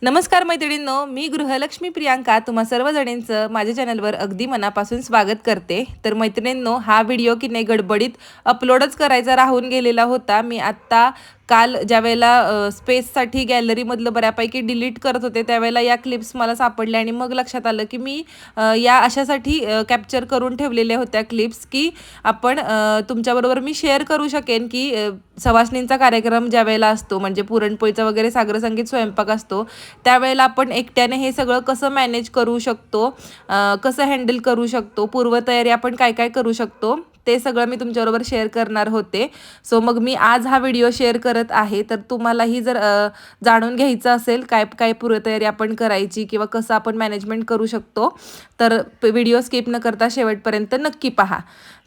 नमस्कार मैत्रिणींनो, मी गृहलक्ष्मी प्रियांका तुम्हा सर्वजणींचं माझ्या चॅनलवर अगदी मनापासून स्वागत करते। तर मैत्रिणींनो, हा व्हिडिओ की नाही गडबडीत अपलोडच करायचा राहून गेलेला होता। मी आत्ता काल ज्यावेळेला स्पेससाठी गॅलरीमधलं बऱ्यापैकी डिलीट करत होते त्यावेळेला या क्लिप्स मला सापडल्या आणि मग लक्षात आलं की मी या अशासाठी कॅप्चर करून ठेवलेल्या होत्या क्लिप्स की आपण तुमच्याबरोबर मी शेअर करू शकेन की सवासणींचा कार्यक्रम ज्यावेळेला असतो म्हणजे पुरणपोळीचा वगैरे सागर संगीत स्वयंपाक असतो त्यावेळेला आपण एकट्याने हे सगळं कसं मॅनेज करू शकतो, कसं हँडल करू शकतो, पूर्वतयारी आपण काय काय करू शकतो ते सगळं मी तुमच्याबरोबर शेअर करणार होते। सो मग मी आज हा व्हिडिओ शेअर करत आहे। तर तुम्हालाही जर जाणून घ्यायचं असेल काय काय पूर्वतयारी आपण करायची किंवा कसं आपण मॅनेजमेंट करू शकतो तर व्हिडिओ स्किप न करता शेवटपर्यंत नक्की पहा।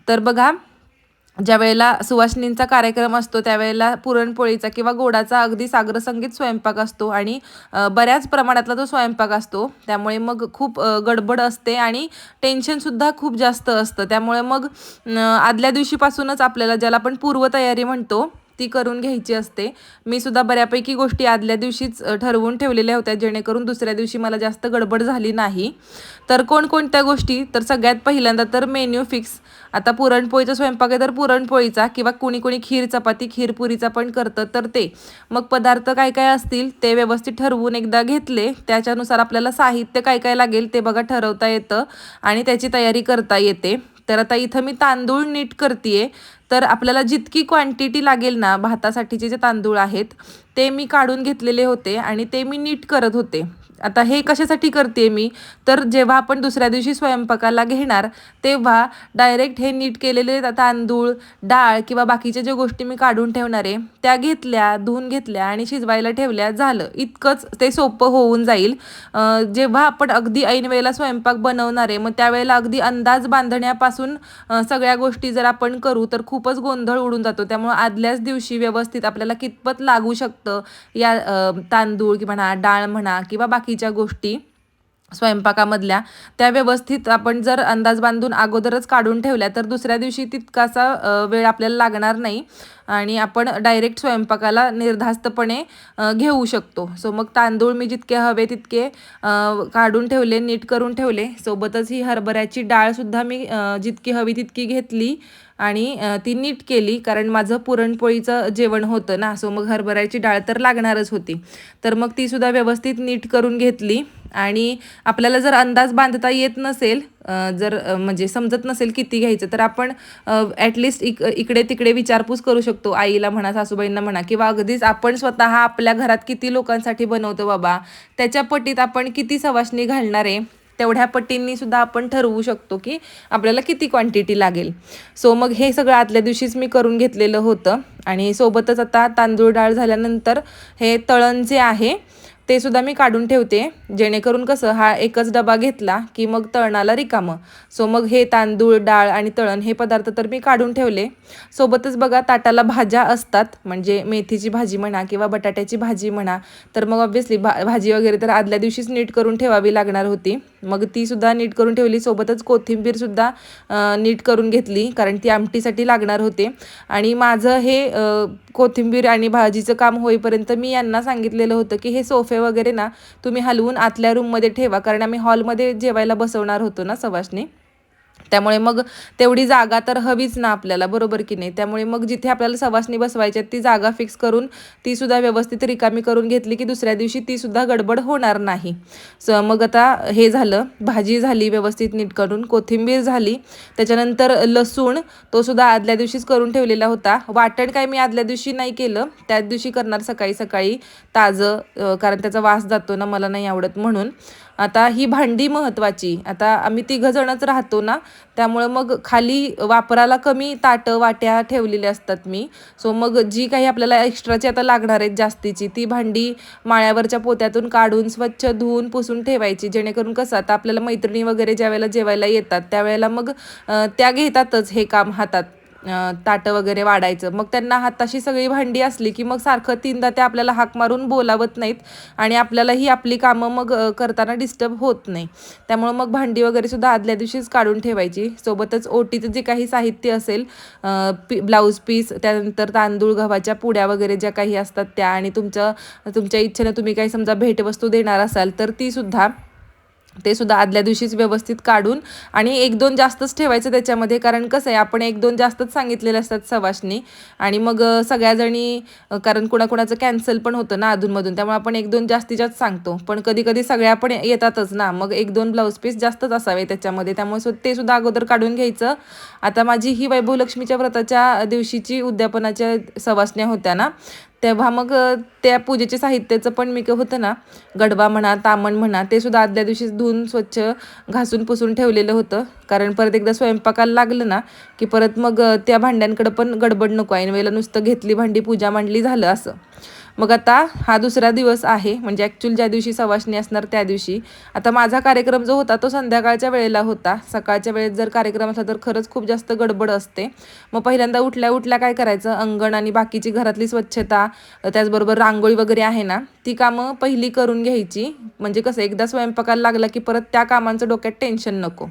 तर बघा, ज्यावेळेला सुवासिनींचा कार्यक्रम असतो त्यावेळेला पुरणपोळीचा किंवा गोडाचा अगदी साग्रसंगीत स्वयंपाक असतो आणि बऱ्याच प्रमाणातला तो स्वयंपाक असतो, त्यामुळे मग खूप गडबड असते आणि टेन्शनसुद्धा खूप जास्त असतं। त्यामुळे मग आदल्या दिवशीपासूनच आपल्याला ज्याला आपण पूर्वतयारी म्हणतो ती करून घ्यायची असते। मी सुद्धा बऱ्यापैकी गोष्टी आदल्या दिवशीच ठरवून ठेवलेल्या होत्या जेणेकरून दुसऱ्या दिवशी मला जास्त गडबड झाली नाही। तर कोणकोणत्या गोष्टी, तर सगळ्यात पहिल्यांदा तर मेन्यू फिक्स। आता पुरणपोळीचा स्वयंपाक आहे तर पुरणपोळीचा किंवा कुणी कुणी खीर चपाती खीरपुरीचा पण करतं तर ते मग पदार्थ काय काय असतील ते व्यवस्थित ठरवून एकदा घेतले त्याच्यानुसार आपल्याला साहित्य काय काय लागेल ते बघा ठरवता येतं आणि त्याची तयारी करता येते। तर आता इथं मी तांदूळ नीट करते तर आपल्याला जितकी क्वांटिटी लागेल ना भातासाठीचे जे तांदूळ आहेत ते मी काढून घेतलेले होते आणि ते मी नीट करत होते। आता हे कशासाठी करते मी, तर जेव्हा आपण दुसऱ्या दिवशी स्वयंपाकाला घेणार तेव्हा डायरेक्ट हे नीट केलेले तांदूळ डाळ किंवा बाकीच्या ज्या गोष्टी मी काढून ठेवणार आहे त्या घेतल्या, धुवून घेतल्या आणि शिजवायला ठेवल्या, झालं इतकंच ते सोपं होऊन जाईल। जेव्हा आपण अगदी ऐन वेळेला स्वयंपाक बनवणार आहे मग त्यावेळेला अगदी अंदाज बांधण्यापासून सगळ्या गोष्टी जर आपण करू तर खूपच गोंधळ उडून जातो। त्यामुळे आदल्याच दिवशी व्यवस्थित आपल्याला कितपत लागू शकतं या तांदूळ म्हणा, डाळ म्हणा किंवा बाकीच्या गोष्टी स्वयंपाकामधल्या त्या व्यवस्थित आपण जर अंदाज बांधून अगोदरच काढून ठेवल्या तर दुसऱ्या दिवशी तितकासा वेळ आपल्याला लागणार नाही आणि आपण डायरेक्ट स्वयंपाकाला निर्धास्तपणे घेऊ शकतो। सो मग तांदूळ मी जितके हवे तितके काढून ठेवले, नीट करून ठेवले। सोबतच ही हरभऱ्याची डाळसुद्धा मी जितकी हवी तितकी घेतली आणि ती नीट केली कारण माझं पुरणपोळीचं जेवण होतं ना, सो मग हरभऱ्याची डाळ तर लागणारच होती। तर मग तीसुद्धा व्यवस्थित नीट करून घेतली आणि आपल्याला जर अंदाज बांधता येत नसेल, जर म्हणजे समजत नसेल किती घ्यायचं तर आपण ॲटलिस्ट इकडे तिकडे विचारपूस करू शकतो, आईला म्हणा, सासूबाईंना म्हणा किंवा अगदीच आपण स्वतः आपल्या घरात किती लोकांसाठी बनवतो बाबा त्याच्या पटीत आपण किती सवासणी घालणार आहे तेवढ्या पटींनी सुद्धा आपण ठरवू शकतो की आपल्याला किती क्वांटिटी लागेल। सो मग हे सगळं आदल्या दिवशीच मी करून घेतलेलं होतं आणि सोबतच आता तांदूळ डाळ झाल्यानंतर हे तळण जे आहे ते सुद्धा मी काढून ठेवते जेणेकरून कसं हा एकच डबा घेतला की मग तळणाला रिकामं। सो मग हे तांदूळ डाळ आणि तळण हे पदार्थ तर मी काढून ठेवले। सोबतच बघा ताटाला भाज्या असतात, म्हणजे मेथीची भाजी म्हणा किंवा बटाट्याची भाजी म्हणा, तर मग ऑब्व्हियसली भाजी वगैरे तर आदल्या दिवशीच नीट करून ठेवावी लागणार होती, मग ती सुद्धा नीट करून ठेवली। सोबतच कोथिंबीरसुद्धा नीट करून घेतली कारण ती आमटीसाठी लागणार होते आणि माझं हे कोथिंबीर आणि भाजीचं काम होईपर्यंत मी यांना सांगितलेलं होतं की हे सोफे वगैरे ना तुम्ही हलवून आतल्या रूममध्ये ठेवा कारण आम्ही हॉलमध्ये जेवायला बसवणार होतो ना सवासणी, त्यामुळे मग तेवढी जागा तर हवीच ना आपल्याला, बरोबर की नाही। त्यामुळे मग जिथे आपल्याला सवासणी बसवायच्या ती जागा फिक्स करून तीसुद्धा व्यवस्थित रिकामी करून घेतली की दुसऱ्या दिवशी तीसुद्धा गडबड होणार नाही। मग आता हे झालं, भाजी झाली व्यवस्थित नीट करून, कोथिंबीर झाली, त्याच्यानंतर लसूण तो सुद्धा आदल्या दिवशीच करून ठेवलेला होता। वाटण काय मी आदल्या दिवशी नाही केलं, त्याच दिवशी करणार सकाळी सकाळी ताजं, कारण त्याचा वास जातो ना, मला नाही आवडत म्हणून। आता ही भांडी महत्त्वाची, आता आम्ही तिघंजणच राहतो ना त्यामुळं मग खाली वापराला कमी ताटं वाट्या ठेवलेल्या असतात मी। सो मग जी काही आपल्याला एक्स्ट्राची आता लागणार आहेत जास्तीची ती भांडी माळ्यावरच्या पोत्यातून काढून स्वच्छ धुवून पुसून ठेवायची जेणेकरून कसं आता आपल्याला मैत्रिणी वगैरे ज्या वेळेला जेवायला येतात त्यावेळेला मग त्या घेतातच हे काम हातात ताटं वगैरे वाढायचं. मग त्यांना हाताशी सगळी भांडी असली की मग सारखं तीनदा ते आपल्याला हाक मारून बोलावत नाहीत आणि आपल्यालाही आपली कामं मग करताना डिस्टर्ब होत नाही. त्यामुळं मग भांडी वगैरे सुद्धा आदल्या दिवशीच काढून ठेवायची. सोबतच ओटीचं जे काही साहित्य असेल, ब्लाऊज पीस, त्यानंतर तांदूळ, गव्हाच्या पुड्या वगैरे ज्या काही असतात त्या, आणि तुमच्या इच्छेनं तुम्ही काही समजा भेटवस्तू देणार असाल तर ते सुद्धा आदल्या दिवशीच व्यवस्थित काढून, आणि 1-2 जास्तच ठेवायचं त्याच्यामध्ये. कारण कसं आहे, आपण 1-2 जास्तच सांगितलेले असतात सवाशनी, आणि मग सगळ्याजणी, कारण कुणाकुणाचं कॅन्सल पण होतं ना अधूनमधून, त्यामुळे आपण 1-2 जास्तीच्याच सांगतो. पण कधी कधी सगळ्या पण येतातच ना, मग 1-2 ब्लाऊज पीस जास्तच असावे त्याच्यामध्ये, त्यामुळे ते सुद्धा अगोदर काढून घ्यायचं. आता माझी ही वैभवलक्ष्मीच्या व्रताच्या दिवशीची उद्यापनाच्या सवासण्या होत्या ना, तेव्हा मग त्या पूजेचे साहित्याचं पण मी होतं ना, गडवा म्हणा, तामण म्हणा, ते सुद्धा आदल्या दिवशीच धुवून स्वच्छ घासून पुसून ठेवलेलं होतं. कारण परत एकदा स्वयंपाकाला लागलं ना की परत मग त्या भांड्यांकडे पण गडबड नको, ऐन वेळेला नुसतं घेतली भांडी, पूजा मांडली, झालं असं. मग आता हा दुसरा दिवस आहे, म्हणजे ॲक्च्युअल ज्या दिवशी सवासणी असणार त्या दिवशी. आता माझा कार्यक्रम जो होता तो संध्याकाळच्या वेळेला होता. सकाळच्या वेळेत जर कार्यक्रम असला तर खरंच खूप जास्त गडबड असते. मग पहिल्यांदा उठल्या उठल्या काय करायचं, अंगण आणि बाकीची घरातली स्वच्छता, त्याचबरोबर रांगोळी वगैरे आहे ना, ती कामं पहिली करून घ्यायची. म्हणजे कसं, एकदा स्वयंपाकाला लागला की परत त्या कामांचं डोक्यात टेन्शन नको.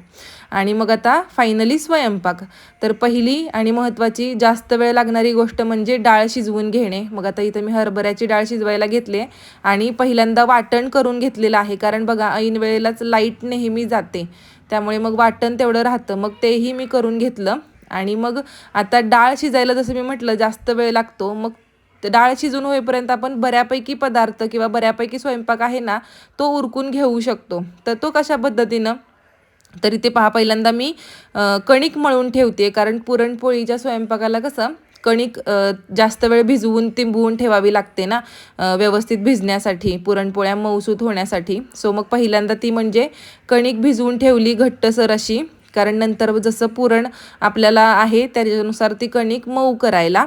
आणि मग आता फायनली स्वयंपाक. तर पहिली आणि महत्त्वाची जास्त वेळ लागणारी गोष्ट म्हणजे डाळ शिजवून घेणे. मग आता इथं मी हरभऱ्याची डाळ शिजवायला घेतली आणि पहिल्यांदा वाटण करून घेतलेलं आहे. कारण बघा, ऐन वेळेलाच लाईट नेहमी जाते, त्यामुळे मग वाटण तेवढं राहतं. मग तेही मी करून घेतलं. आणि मग आता डाळ शिजायला जसं मी म्हटलं जास्त वेळ लागतो, मग डाळ शिजून होईपर्यंत आपण बऱ्यापैकी पदार्थ किंवा बऱ्यापैकी स्वयंपाक आहे ना तो उरकून घेऊ शकतो. तर तो कशा पद्धतीनं, तरी ते पहा, पहिल्यांदा मी कणिक मळून ठेवते. कारण पुरणपोळीच्या स्वयंपाकाला कसं कणिक जास्त वेळ भिजवून तिंबवून ठेवावी लागते ना, व्यवस्थित भिजण्यासाठी, पुरणपोळ्या मऊसूत होण्यासाठी. सो मग पहिल्यांदा ती म्हणजे कणिक भिजवून ठेवली घट्टसर अशी, कारण नंतर जसं पुरण आपल्याला आहे त्याच्यानुसार ती कणिक मऊ करायला.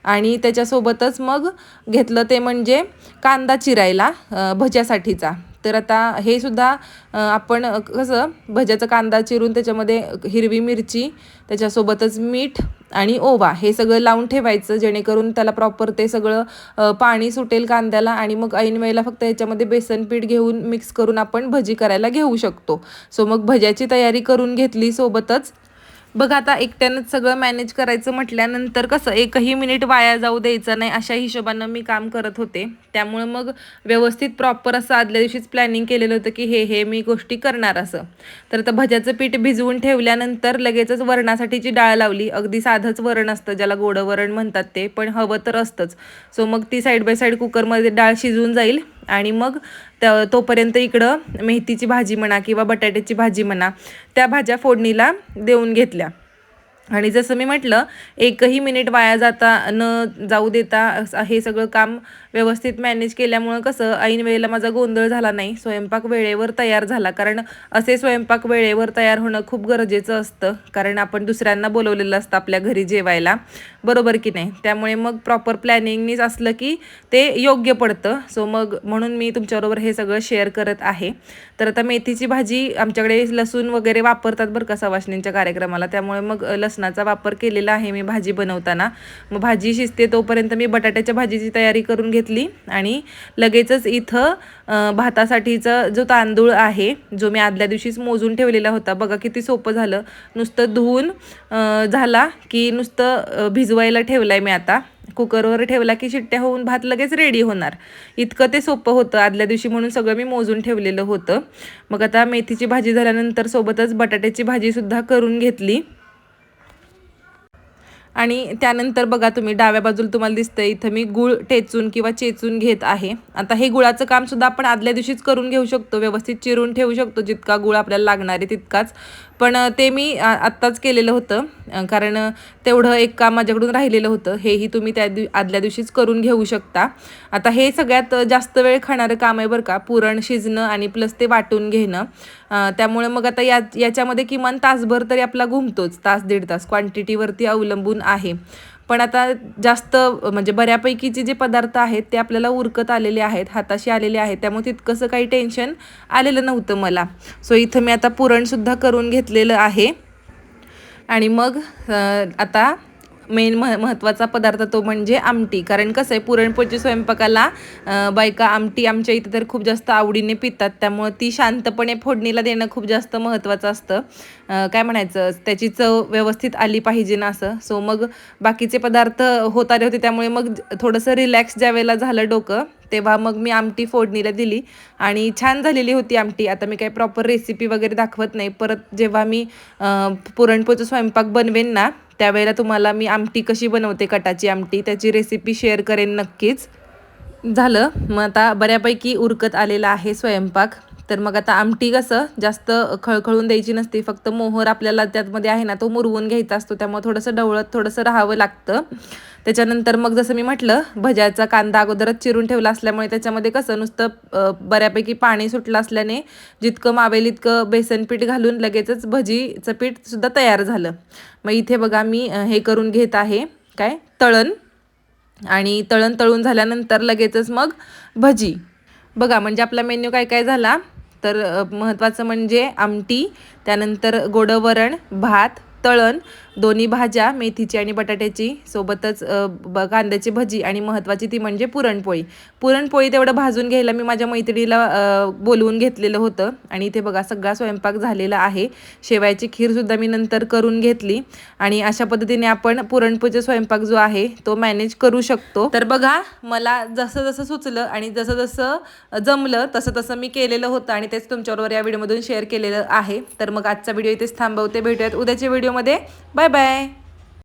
आणि त्याच्यासोबतच मग घेतलं ते म्हणजे कांदा चिरायला भज्यासाठीचा. तर आता हे सुद्धा आपण कसं, भज्याचा कांदा चिरून त्याच्यामध्ये हिरवी मिरची, त्याच्यासोबतच मीठ आणि ओवा हे सगळं लावून ठेवायचं, जेणेकरून त्याला प्रॉपर ते सगळं पाणी सुटेल कांद्याला. आणि मग ऐन वेळेला फक्त ह्याच्यामध्ये बेसन पीठ घेऊन मिक्स करून आपण भजी करायला घेऊ शकतो. सो मग भज्याची तयारी करून घेतली सोबतच. बघ आता एकट्यानंच सगळं मॅनेज करायचं म्हटल्यानंतर कसं, एकही मिनिट वाया जाऊ द्यायचं नाही अशा हिशोबानं मी काम करत होते. त्यामुळे मग व्यवस्थित प्रॉपर असं आदल्या दिवशीच प्लॅनिंग केलेलं होतं की हे मी गोष्टी करणार असं. तर आता भज्याचं पीठ भिजवून ठेवल्यानंतर लगेचच वरणासाठीची डाळ लावली. अगदी साधंच वरण असतं, ज्याला गोडं वरण म्हणतात ते, पण हवं तर असतंच. सो मग ती साईड बाय साईड कुकरमध्ये डाळ शिजून जाईल. आणि मग तोपर्यंत इकडं मेथीची भाजी म्हणा किंवा बटाट्याची भाजी म्हणा, त्या भाज्या फोडणीला देऊन घेतल्या. आणि जसं मी म्हटलं, एकही मिनिट वाया जाऊ देता हे सगळं काम व्यवस्थित मॅनेज केल्यामुळं कसं, ऐन वेळेला माझा गोंधळ झाला नाही, स्वयंपाक वेळेवर तयार झाला. कारण असे स्वयंपाक वेळेवर तयार होणं खूप गरजेचं असतं, कारण आपण दुसऱ्यांना बोलवलेलं असतं आपल्या घरी जेवायला, बरोबर की नाही. त्यामुळे मग प्रॉपर प्लॅनिंगनीच असलं की ते योग्य पडतं. सो मग म्हणून मी तुमच्याबरोबर हे सगळं शेअर करत आहे. तर आता मेथीची भाजी, आमच्याकडे लसूण वगैरे वापरतात बरं का सवासणींच्या कार्यक्रमाला, त्यामुळे मग लसणाचा वापर केलेला आहे मी भाजी बनवताना. मग भाजी शिजते तोपर्यंत मी बटाट्याच्या भाजीची तयारी करून घेतली. आणि लगेचच इथं भातासाठीचा जो तांदूळ आहे, जो मी आदल्या दिवशीच मोजून ठेवलेला होता, बघा किती सोपं झालं. नुसतं धुवून झाला की नुसतं भिजवायला ठेवलाय मी. आता कुकरवर ठेवला की शिट्ट्या होऊन भात लगेच रेडी होणार. इतकं ते सोपं होतं आदल्या दिवशी, म्हणून सगळं मी मोजून ठेवलेलं होतं. मग आता मेथीची भाजी झाल्यानंतर सोबतच बटाट्याची भाजीसुद्धा करून घेतली. आणि त्यानंतर बघा तुम्ही डाव्या बाजूला तुम्हाला दिसतंय इथं मी गूळ टेचून किंवा चेचून घेत आहे. आता हे गुळाचं काम सुद्धा आपण आदल्या दिवशीच करून घेऊ शकतो, व्यवस्थित चिरून ठेवू शकतो जितका गूळ आपल्याला लागणार आहे तितकाच. पण ते मी आत्ताच केलेलं होतं, कारण तेवढं एक काम माझ्याकडून राहिलेलं होतं. हेही तुम्ही आदल्या दिवशीच करून घेऊ शकता. आता हे सगळ्यात जास्त वेळ खाणारं काम आहे बरं का, पुरण शिजणं आणि प्लस ते वाटून घेणं. त्यामुळे मग आता याच्यामध्ये किमान तासभर तरी आपला घुमतोच, तास दीड तास क्वांटिटीवरती अवलंबून आहे. पण आता जास्त म्हणजे बऱ्यापैकीचे जे पदार्थ आहेत ते आपल्याला उरकत आलेले आहेत, हाताशी आलेले आहेत, त्यामुळे तितकंसं काही टेन्शन आलेलं नव्हतं मला. सो इथं मी आता पुरणसुद्धा करून घेतलेलं आहे. आणि मग आता महत्त्वाचा पदार्थ तो म्हणजे आमटी. कारण कसं आहे, पुरणपोळीच्या स्वयंपाकाला बायका आमटी आमच्या इथं तर खूप जास्त आवडीने पितात. त्यामुळं ती शांतपणे फोडणीला देणं खूप जास्त महत्त्वाचं असतं. काय म्हणायचं, त्याची चव व्यवस्थित आली पाहिजे ना असं. सो मग बाकीचे पदार्थ होत आले होते, त्यामुळे मग थोडंसं रिलॅक्स ज्यावेळेला झालं डोकं, तेव्हा मग मी आमटी फोडणीला दिली आणि छान झालेली होती आमटी. आता मी काही प्रॉपर रेसिपी वगैरे दाखवत नाही. परत जेव्हा मी पुरणपोळीचा स्वयंपाक बनवेन ना, त्यावेळेला तुम्हाला मी आमटी कशी बनवते, कटाची आमटी, त्याची रेसिपी शेअर करेन नक्कीच. झालं मग आता बऱ्यापैकी उरकत आलेला आहे स्वयंपाक. तर मग आता आमटी कसं जास्त खळखळून द्यायची नसते, फक्त मोहर आपल्याला त्यातमध्ये आहे ना तो मुरवून घ्यायचा असतो, त्यामुळे थोडंसं ढवळत थोडंसं राहावं लागतं. त्याच्यानंतर मग जसं मी म्हटलं, भज्याचा कांदा अगोदरच चिरून ठेवला असल्यामुळे त्याच्यामध्ये कसं नुसतं बऱ्यापैकी पाणी सुटलं असल्याने जितकं मावेल इतकं बेसन पीठ घालून लगेचच भजीचं पीठसुद्धा तयार झालं. मग इथे बघा मी हे करून घेत आहे, काय तळण. आणि तळण तळून झाल्यानंतर लगेचच मग भजी. बघा म्हणजे आपला मेन्यू काय काय झाला, तर महत्त्वाचं म्हणजे आमटी, त्यानंतर गोडं वरण, भात, तळण, दोन्ही भाज्या मेथीची आणि बटाट्याची, सोबतच कांद्याची भजी आणि महत्त्वाची ती म्हणजे पुरणपोळी. पुरणपोळी तेवढं भाजून घ्यायला मी माझ्या मैत्रिणीला बोलवून घेतलेलं होतं. आणि इथे बघा सगळा स्वयंपाक झालेला आहे. शेवयाची खीरसुद्धा मी नंतर करून घेतली. आणि अशा पद्धतीने आपण पुरणपोळीचा स्वयंपाक जो आहे तो मॅनेज करू शकतो. तर बघा मला जसं जसं सुचलं आणि जसं जसं जमलं तसं तसं मी केलेलं होतं आणि तेच तुमच्याबरोबर या व्हिडिओमधून शेअर केलेलं आहे. तर मग आजचा व्हिडिओ इथेच थांबवते. भेटूयात उद्याच्या व्हिडिओमध्ये. Bye bye.